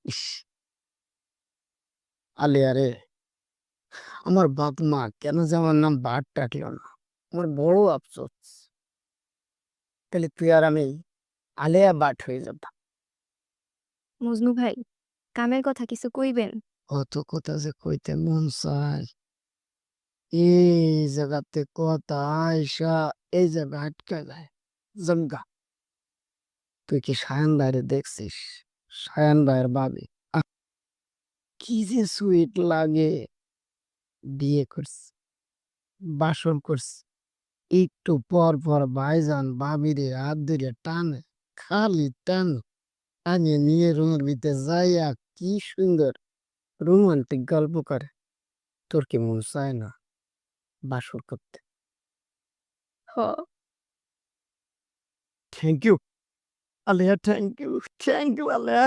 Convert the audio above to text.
ইস! আলিয়া রে, আমার বাপ মা কেন যে আমার নাম বাদ ডাকলো না? আমার বড় আফসোস। তাহলে তুই আর আমি আলেয়া বাট হয়ে যেতাম। মজনু ভাই, কামের কথা কিছু কইবেন? কত কথা যে কইতে মন চায়। এই জায়গাতে কথা আইসা এই জায়গায় আটকে যায়। জমগা, তুই কি সায়ন ভাইরে দেখছিস? সায়ন ভাইয়ের ভাবি। আহ! কি যে সুইট লাগে। বিয়ে করছে, বাসর করছে। একটু পর পর ভাইজান ভাবিরে হাত ধরে টানে, খালি টানে। টানে নিয়ে রুমের ভিতরে যাইয়া কি সুন্দর রোমান্টিক গল্প করে। তোর কি মন চায় না বাসর করতে? হ। Thank you Alia, thank you, thank you Alia.